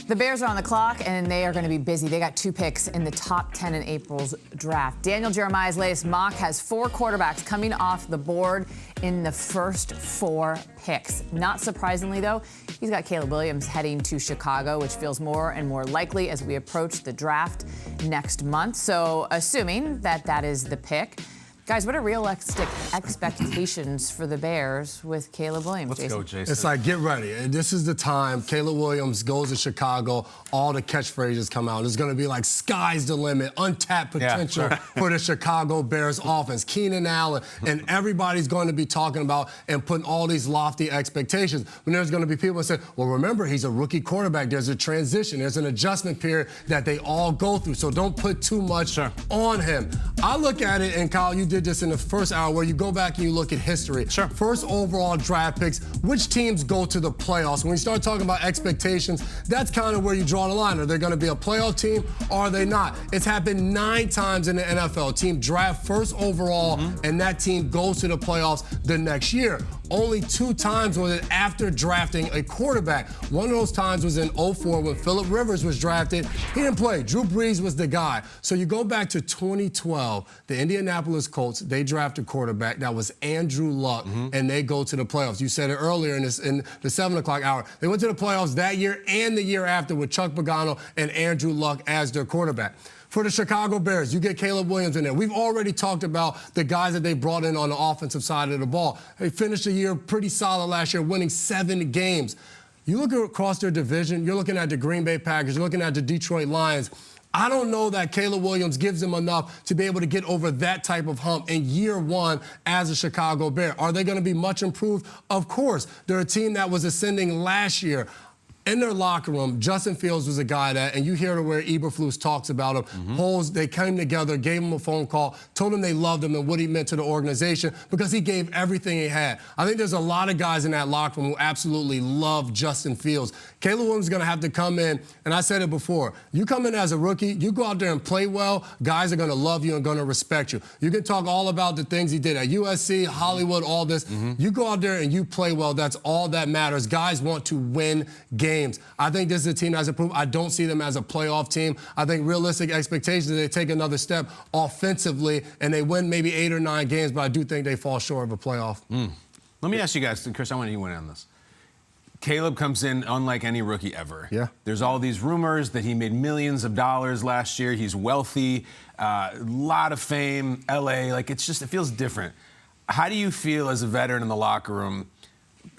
The Bears are on the clock, and they are going to be busy. They got 2 picks in the top 10 in April's draft. Daniel Jeremiah's latest mock has 4 quarterbacks coming off the board in the first 4 picks. Not surprisingly, though, he's got Caleb Williams heading to Chicago, which feels more and more likely as we approach the draft next month. So assuming that that is the pick, guys, what are realistic expectations for the Bears with Caleb Williams? Let's go, Jason. It's like, get ready. This is the time. Caleb Williams goes to Chicago. All the catchphrases come out. It's going to be like, sky's the limit, untapped potential for the Chicago Bears offense. Keenan Allen, and everybody's going to be talking about and putting all these lofty expectations. But there's going to be people that say, well, remember, he's a rookie quarterback. There's a transition. There's an adjustment period that they all go through. So don't put too much on him. I look at it, and Kyle, you did this in the first hour where you go back and you look at history. Sure. First overall draft picks, which teams go to the playoffs? When you start talking about expectations, that's kind of where you draw the line. Are they going to be a playoff team or are they not? It's happened 9 times in the NFL. A team draft first overall and that team goes to the playoffs the next year. Only 2 times was it after drafting a quarterback. One of those times was in 2004 when Phillip Rivers was drafted. He didn't play. Drew Brees was the guy. So you go back to 2012, the Indianapolis Colts, they draft a quarterback. That was Andrew Luck, and they go to the playoffs. You said it earlier in the 7 o'clock hour. They went to the playoffs that year and the year after with Chuck Pagano and Andrew Luck as their quarterback. For the Chicago Bears, you get Caleb Williams in there. We've already talked about the guys that they brought in on the offensive side of the ball. They finished the year pretty solid last year, winning 7 games. You look across their division, you're looking at the Green Bay Packers, you're looking at the Detroit Lions. I don't know that Caleb Williams gives them enough to be able to get over that type of hump in year 1 as a Chicago Bear. Are they going to be much improved? Of course. They're a team that was ascending last year. In their locker room, Justin Fields was a guy that, and you hear where Eberflus talks about him, Holes, they came together, gave him a phone call, told him they loved him and what he meant to the organization because he gave everything he had. I think there's a lot of guys in that locker room who absolutely love Justin Fields. Caleb Williams is going to have to come in, and I said it before, you come in as a rookie, you go out there and play well, guys are going to love you and going to respect you. You can talk all about the things he did at USC, Hollywood, all this. You go out there and you play well, that's all that matters. Guys want to win games. I think this is a team that has improved. I don't see them as a playoff team. I think realistic expectations is they take another step offensively and they win maybe 8 or 9 games, but I do think they fall short of a playoff. Let me ask you guys, Chris, I want you to win on this. Caleb comes in unlike any rookie ever. Yeah. There's all these rumors that he made millions of dollars last year. He's wealthy, a lot of fame, LA. Like, it feels different. How do you feel as a veteran in the locker room?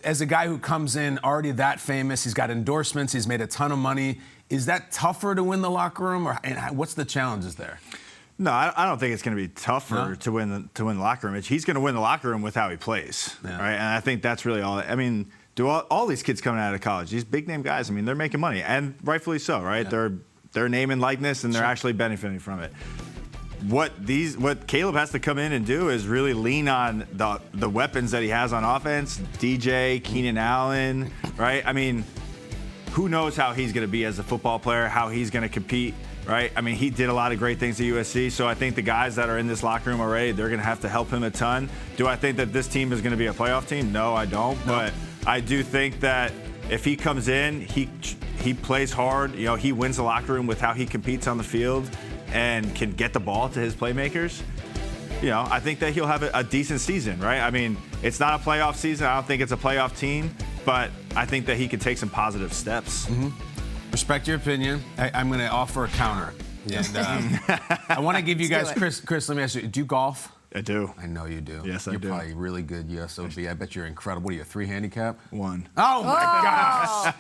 As a guy who comes in already that famous, he's got endorsements, he's made a ton of money. Is that tougher to win the locker room, and what's the challenges there? No, I don't think it's going to be tougher to win the locker room. He's going to win the locker room with how he plays, right? And I think that's really all. I mean, all these kids coming out of college, these big name guys, I mean, they're making money, and rightfully so, right? They're name and likeness, and they're actually benefiting from it. What Caleb has to come in and do is really lean on the weapons that he has on offense, DJ, Keenan Allen, right? I mean, who knows how he's going to be as a football player, how he's going to compete, right? I mean, he did a lot of great things at USC, so I think the guys that are in this locker room already, they're going to have to help him a ton. Do I think that this team is going to be a playoff team? No, I don't, but I do think that if he comes in, he plays hard, you know, he wins the locker room with how he competes on the field and can get the ball to his playmakers, you know, I think that he'll have a decent season, right? I mean, it's not a playoff season. I don't think it's a playoff team, but I think that he could take some positive steps. Respect your opinion. I'm going to offer a counter. And I want to give you guys, Chris, let me ask you, do you golf? I do. I know you do. Yes, I do. You're probably really good USOB. I bet you're incredible. What are you, a 3 handicap? 1. Oh, my gosh.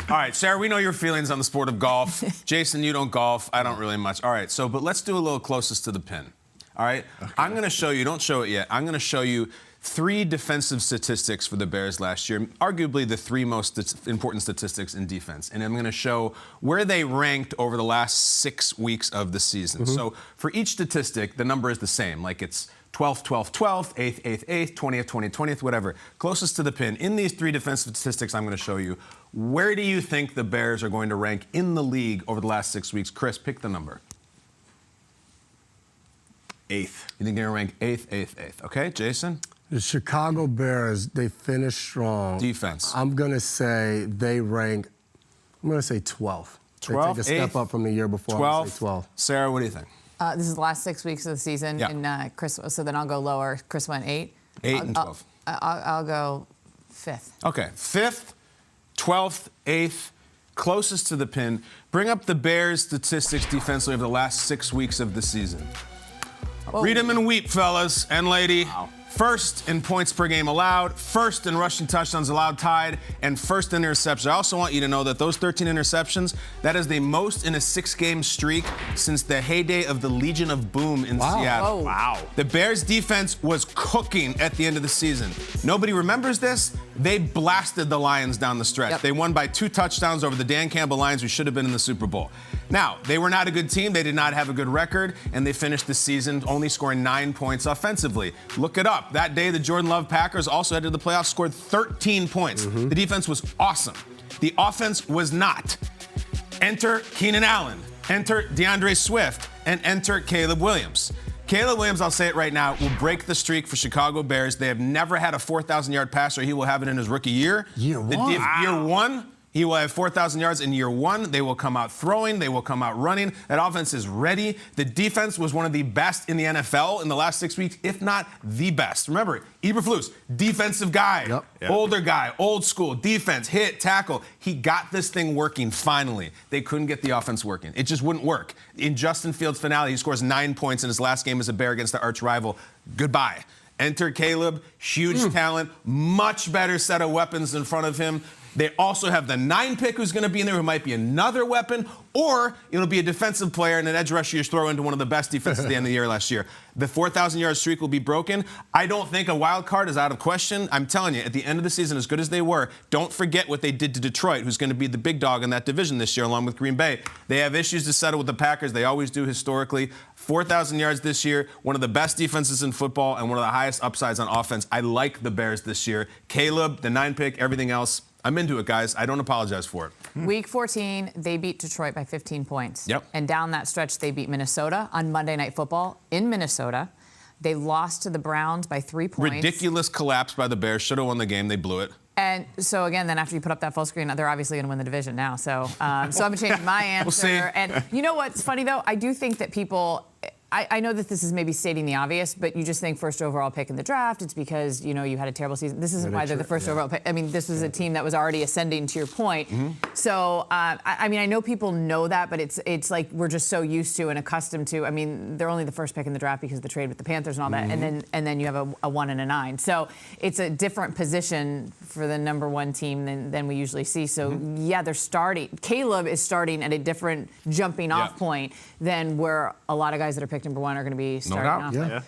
All right, Sarah, we know your feelings on the sport of golf. Jason, you don't golf. I don't really much. All right, but let's do a little closest to the pin. All right? Okay. I'm going to show you, don't show it yet, I'm going to show you 3 defensive statistics for the Bears last year, arguably the 3 most important statistics in defense. And I'm going to show where they ranked over the last 6 weeks of the season. So for each statistic, the number is the same. Like it's 12th, 12th, 12th, 8th, 8th, 8th, 20th, 20th, 20th, whatever. Closest to the pin. In these 3 defensive statistics I'm going to show you, where do you think the Bears are going to rank in the league over the last 6 weeks? Chris, pick the number. 8th. You think they're going to rank 8th, 8th, 8th. Okay, Jason? The Chicago Bears, they finished strong. Defense. I'm going to say they rank I'm going to say 12. 12, They take a step up from the year before. 12. I'm going to say 12. Sarah, what do you think? This is the last 6 weeks of the season. Yeah. And Chris, so then I'll go lower. Chris went 8. 8 and 12. I'll go 5th. Okay, 5th, 12th, 8th, closest to the pin. Bring up the Bears' statistics defensively over the last 6 weeks of the season. Read them and weep, fellas and lady. Wow. First in points per game allowed, first in rushing touchdowns allowed tied, and first in interceptions. I also want you to know that those 13 interceptions, that is the most in a 6-game streak since the heyday of the Legion of Boom in Seattle. Whoa. Wow. The Bears defense was cooking at the end of the season. Nobody remembers this. They blasted the Lions down the stretch. Yep. They won by 2 touchdowns over the Dan Campbell Lions, who should have been in the Super Bowl. Now, they were not a good team. They did not have a good record, and they finished the season only scoring 9 points offensively. Look it up. That day, the Jordan Love Packers also headed to the playoffs, scored 13 points. The defense was awesome. The offense was not. Enter Keenan Allen, enter DeAndre Swift, and enter Caleb Williams. Caleb Williams, I'll say it right now, will break the streak for Chicago Bears. They have never had a 4,000-yard passer. He will have it in his rookie year. Year one. Year one. He will have 4,000 yards in year 1. They will come out throwing. They will come out running. That offense is ready. The defense was one of the best in the NFL in the last 6 weeks, if not the best. Remember, Eberflus, defensive guy, Yep. older guy, old school, defense, hit, tackle. He got this thing working finally. They couldn't get the offense working. It just wouldn't work. In Justin Fields' finale, he scores 9 points in his last game as a Bear against the arch rival. Goodbye. Enter Caleb, huge talent, much better set of weapons in front of him. They also have the 9 pick who's going to be in there who might be another weapon, or it'll be a defensive player and an edge rusher you throw into one of the best defenses at the end of the year last year. The 4,000-yard streak will be broken. I don't think a wild card is out of question. I'm telling you, at the end of the season, as good as they were, don't forget what they did to Detroit, who's going to be the big dog in that division this year, along with Green Bay. They have issues to settle with the Packers. They always do historically. 4,000 yards this year, one of the best defenses in football, and one of the highest upsides on offense. I like the Bears this year. Caleb, the 9 pick, everything else. I'm into it, guys. I don't apologize for it. Week 14, they beat Detroit by 15 points. Yep. And down that stretch, they beat Minnesota on Monday Night Football in Minnesota. They lost to the Browns by 3 points. Ridiculous collapse by the Bears. Should have won the game. They blew it. And so, again, then after you put up that full screen, they're obviously going to win the division now. So I'm changing my answer. We'll see. And you know what's funny, though? I do think that people... I know that this is maybe stating the obvious, but you just think first overall pick in the draft. It's because, you know, you had a terrible season. This isn't why they're the first overall pick. I mean, this was a team that was already ascending, to your point. So, I mean, I know people know that, but it's like we're just so used to and accustomed to. I mean, they're only the first pick in the draft because of the trade with the Panthers and all that, and then you have a 1 and a 9. So it's a different position for the number 1 team than we usually see. So, yeah, they're starting. Caleb is starting at a different jumping off point than where a lot of guys that are picked number 1 are going to be starting off. Yeah.